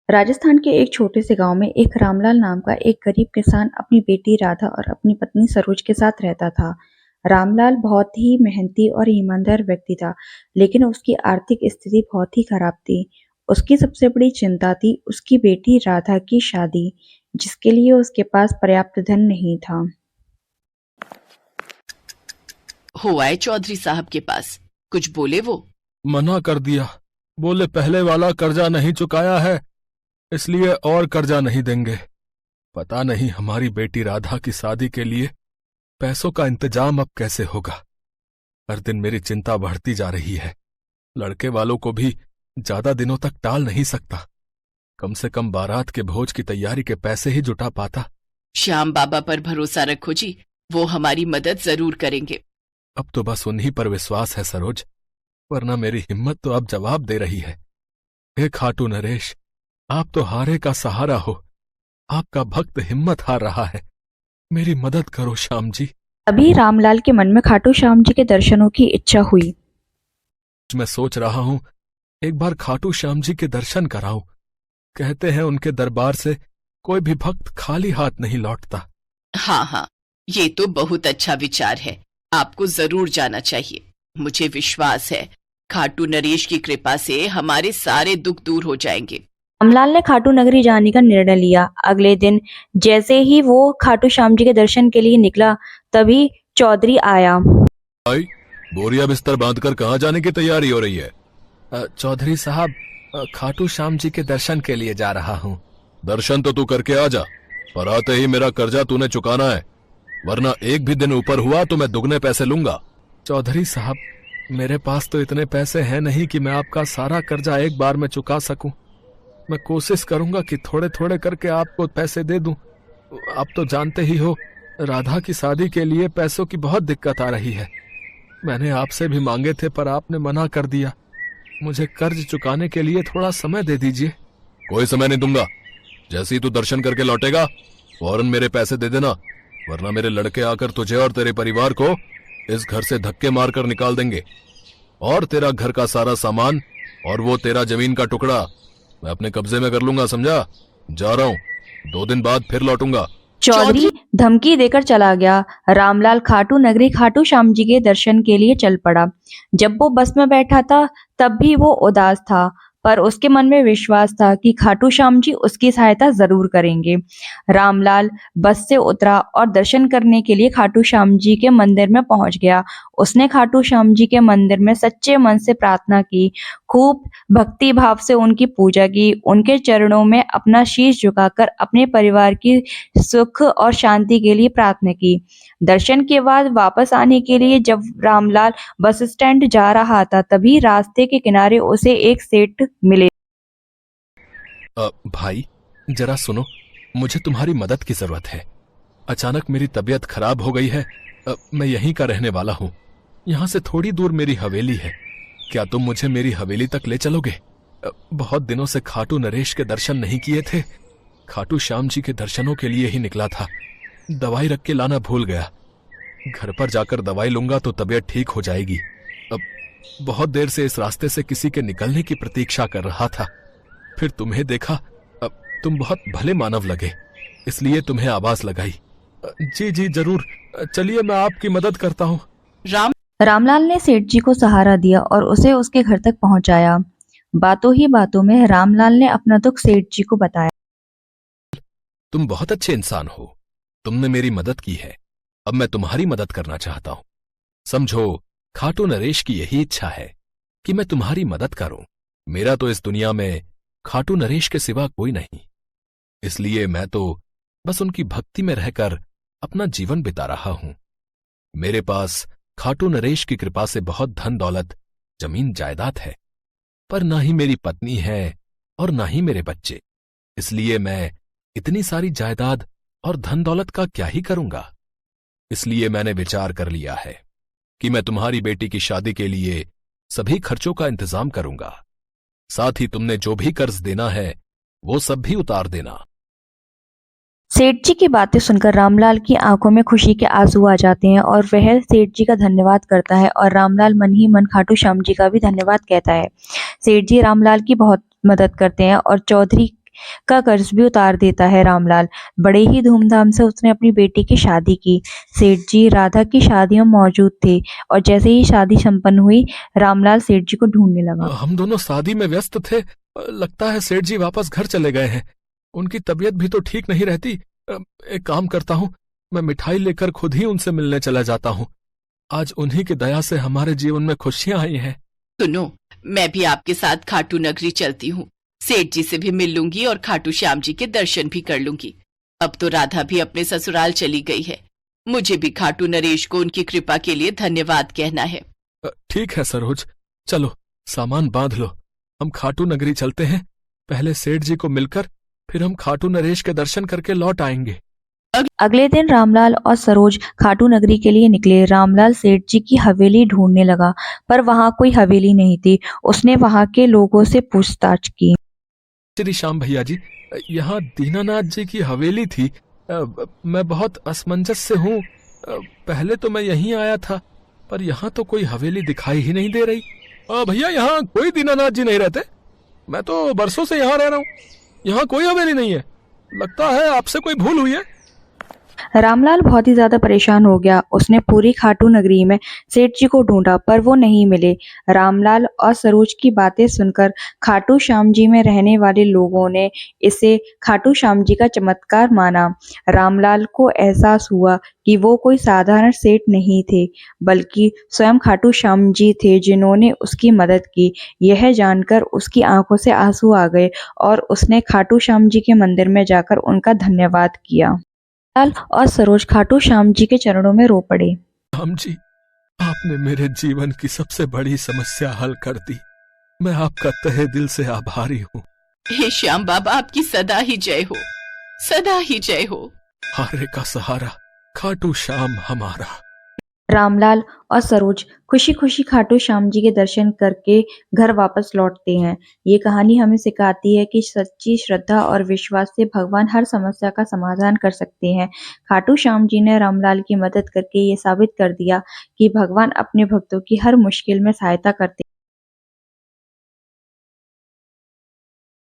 राजस्थान के एक छोटे से गांव में एक रामलाल नाम का एक गरीब किसान अपनी बेटी राधा और अपनी पत्नी सरोज के साथ रहता था। रामलाल बहुत ही मेहनती और ईमानदार व्यक्ति था, लेकिन उसकी आर्थिक स्थिति बहुत ही खराब थी। उसकी सबसे बड़ी चिंता थी उसकी बेटी राधा की शादी, जिसके लिए उसके पास पर्याप्त धन नहीं था। हो आए चौधरी साहब के पास, कुछ बोले वो? मना कर दिया। बोले पहले वाला कर्जा नहीं चुकाया है, इसलिए और कर्जा नहीं देंगे। पता नहीं हमारी बेटी राधा की शादी के लिए पैसों का इंतजाम अब कैसे होगा। हर दिन मेरी चिंता बढ़ती जा रही है। लड़के वालों को भी ज्यादा दिनों तक टाल नहीं सकता। कम से कम बारात के भोज की तैयारी के पैसे ही जुटा पाता। श्याम बाबा पर भरोसा रखो जी, वो हमारी मदद जरूर करेंगे। अब तो बस उन्हीं पर विश्वास है सरोज, वरना मेरी हिम्मत तो अब जवाब दे रही है। हे खाटू नरेश, आप तो हारे का सहारा हो। आपका भक्त हिम्मत हार रहा है, मेरी मदद करो श्याम जी। अभी रामलाल के मन में खाटू श्याम जी के दर्शनों की इच्छा हुई। मैं सोच रहा हूं एक बार खाटू श्याम जी के दर्शन कराऊं। कहते हैं उनके दरबार से कोई भी भक्त खाली हाथ नहीं लौटता। हाँ, ये तो बहुत अच्छा विचार है। आपको जरूर जाना चाहिए। मुझे विश्वास है खाटू नरेश की कृपा से हमारे सारे दुख दूर हो जाएंगे। रामलाल ने खाटू नगरी जाने का निर्णय लिया। अगले दिन जैसे ही वो खाटू श्याम जी के दर्शन के लिए निकला, तभी चौधरी आया। भाई, बोरिया बिस्तर बांधकर कहाँ जाने की तैयारी हो रही है? चौधरी साहब, खाटू श्याम जी के दर्शन के लिए जा रहा हूँ। दर्शन तो तू करके आ जा, पर आते ही मेरा कर्जा तूने चुकाना है, वरना एक भी दिन ऊपर हुआ तो मैं दुगने पैसे लूंगा। चौधरी साहब, मेरे पास तो इतने पैसे हैं नहीं कि मैं आपका सारा कर्जा एक बार में चुका सकूं। मैं कोशिश करूंगा कि थोड़े थोड़े करके आपको पैसे दे दूं। आप तो जानते ही हो, राधा की शादी के लिए पैसों की बहुत दिक्कत आ रही है। मैंने आपसे भी मांगे थे पर आपने मना कर दिया। मुझे कर्ज चुकाने के लिए थोड़ा समय दे दीजिए। कोई समय नहीं दूंगा। जैसे ही तू दर्शन करके लौटेगा फौरन मेरे पैसे दे देना, वरना मेरे लड़के आकर तुझे और तेरे परिवार को इस घर से धक्के मारकर निकाल देंगे। और तेरा घर का सारा सामान और वो तेरा जमीन का टुकड़ा मैं अपने कब्जे में कर लूंगा, समझा? जा रहा हूँ, 2 दिन बाद फिर लौटूंगा। चौधरी धमकी देकर चला गया। रामलाल खाटू नगरी खाटू श्याम जी के दर्शन के लिए चल पड़ा। जब वो बस में बैठा था, तब भी वो उदास था, पर उसके मन में विश्वास था कि खाटू श्याम जी उसकी सहायता जरूर करेंगे। रामलाल बस से उतरा और दर्शन करने के लिए खाटू श्याम जी के मंदिर में पहुंच गया। उसने खाटू श्याम जी के मंदिर में सच्चे मन से प्रार्थना की, खूब भक्ति भाव से उनकी पूजा की, उनके चरणों में अपना शीश झुकाकर अपने परिवार की सुख और शांति के लिए प्रार्थना की। दर्शन के बाद वापस आने के लिए जब रामलाल बस स्टैंड जा रहा था, तभी रास्ते के किनारे उसे एक सेठ मिले। भाई, जरा सुनो, मुझे तुम्हारी मदद की जरूरत है। अचानक मेरी तबीयत खराब हो गई है। मैं यहीं का रहने वाला हूँ। यहाँ से थोड़ी दूर मेरी हवेली है। क्या तुम मुझे मेरी हवेली तक ले चलोगे? बहुत दिनों से खाटू नरेश के दर्शन नहीं किए थे। खाटू श्याम जी के दर्शनों के लिए ही निकला था। दवाई रख के लाना भूल गया। घर पर जाकर दवाई लूंगा तो तबीयत ठीक हो जाएगी। अब बहुत देर से इस रास्ते से किसी के निकलने की प्रतीक्षा कर रहा था, फिर तुम्हें देखा। अब तुम बहुत भले मानव लगे, इसलिए तुम्हें आवाज लगाई। जी जी जरूर, चलिए मैं आपकी मदद करता हूँ। रामलाल ने सेठ जी को सहारा दिया और उसे उसके घर तक पहुंचाया। बातों ही बातों में रामलाल ने अपना दुख सेठ जी को बताया। तुम बहुत अच्छे इंसान हो, तुमने मेरी मदद की है, अब मैं तुम्हारी मदद करना चाहता हूं। समझो, खाटू नरेश की यही इच्छा है कि मैं तुम्हारी मदद करूं। मेरा तो इस दुनिया में खाटू नरेश के सिवा कोई नहीं, इसलिए मैं तो बस उनकी भक्ति में रहकर अपना जीवन बिता रहा हूं। मेरे पास खाटू नरेश की कृपा से बहुत धन दौलत, जमीन जायदाद है, पर ना ही मेरी पत्नी है और ना ही मेरे बच्चे। इसलिए मैं इतनी सारी जायदाद और धन दौलत का क्या ही करूंगा। इसलिए मैंने विचार कर लिया है कि मैं तुम्हारी बेटी की शादी के लिए सभी खर्चों का इंतजाम करूंगा। साथ ही तुमने जो भी कर्ज देना है वो सब भी उतार देना। सेठ जी की बातें सुनकर रामलाल की आंखों में खुशी के आंसू आ जाते हैं और वह सेठ जी का धन्यवाद करता है और रामलाल मन ही मन खाटू श्याम जी का भी धन्यवाद कहता है। सेठ जी रामलाल की बहुत मदद करते हैं और चौधरी का कर्ज भी उतार देता है रामलाल। बड़े ही धूमधाम से उसने अपनी बेटी की शादी की। सेठ जी राधा की शादी में मौजूद थे और जैसे ही शादी संपन्न हुई, रामलाल सेठ जी को ढूंढने लगा। हम दोनों शादी में व्यस्त थे। लगता है सेठ जी वापस घर चले गए हैं। उनकी तबीयत भी तो ठीक नहीं रहती। एक काम करता हूँ, मैं मिठाई लेकर खुद ही उनसे मिलने चला जाता हूँ। आज उन्हीं की दया से हमारे जीवन में खुशियां आई हैं। सुनो, मैं भी आपके साथ खाटू नगरी चलती हूँ। सेठ जी से भी मिल लूंगी और खाटू श्याम जी के दर्शन भी कर लूंगी। अब तो राधा भी अपने ससुराल चली गई है। मुझे भी खाटू नरेश को उनकी कृपा के लिए धन्यवाद कहना है। ठीक है सरोज, चलो सामान बांध लो, हम खाटू नगरी चलते हैं। पहले सेठ जी को मिलकर फिर हम खाटू नरेश के दर्शन करके लौट आएंगे। अगले दिन रामलाल और सरोज खाटू नगरी के लिए निकले। रामलाल सेठ जी की हवेली ढूंढने लगा, पर वहां कोई हवेली नहीं थी। उसने वहां के लोगों से पूछताछ की। श्री श्याम भैया जी, यहाँ दीनानाथ जी की हवेली थी। मैं बहुत असमंजस से हूँ। पहले तो मैं यहीं आया था, पर यहाँ तो कोई हवेली दिखाई ही नहीं दे रही। भैया, यहाँ कोई दीनानाथ जी नहीं रहते। मैं तो बरसों से यहाँ रह रहा हूँ, यहाँ कोई हवेली नहीं है। लगता है आपसे कोई भूल हुई है। रामलाल बहुत ही ज्यादा परेशान हो गया। उसने पूरी खाटू नगरी में सेठ जी को ढूंढा, पर वो नहीं मिले। रामलाल और सरोज की बातें सुनकर खाटू श्याम जी में रहने वाले लोगों ने इसे खाटू श्याम जी का चमत्कार माना। रामलाल को एहसास हुआ कि वो कोई साधारण सेठ नहीं थे, बल्कि स्वयं खाटू श्याम जी थे जिन्होंने उसकी मदद की। यह जानकर उसकी आंखों से आंसू आ गए और उसने खाटू श्याम जी के मंदिर में जाकर उनका धन्यवाद किया। लाल और सरोज खाटू श्याम जी के चरणों में रो पड़े। श्याम जी, आपने मेरे जीवन की सबसे बड़ी समस्या हल कर दी। मैं आपका तहे दिल से आभारी हूँ। हे श्याम बाबा, आपकी सदा ही जय हो, सदा ही जय हो। हारे का सहारा खाटू श्याम हमारा। रामलाल और सरोज खुशी खुशी खाटू श्याम जी के दर्शन करके घर वापस लौटते हैं। ये कहानी हमें सिखाती है कि सच्ची श्रद्धा और विश्वास से भगवान हर समस्या का समाधान कर सकते हैं। खाटू श्याम जी ने रामलाल की मदद करके ये साबित कर दिया कि भगवान अपने भक्तों की हर मुश्किल में सहायता करते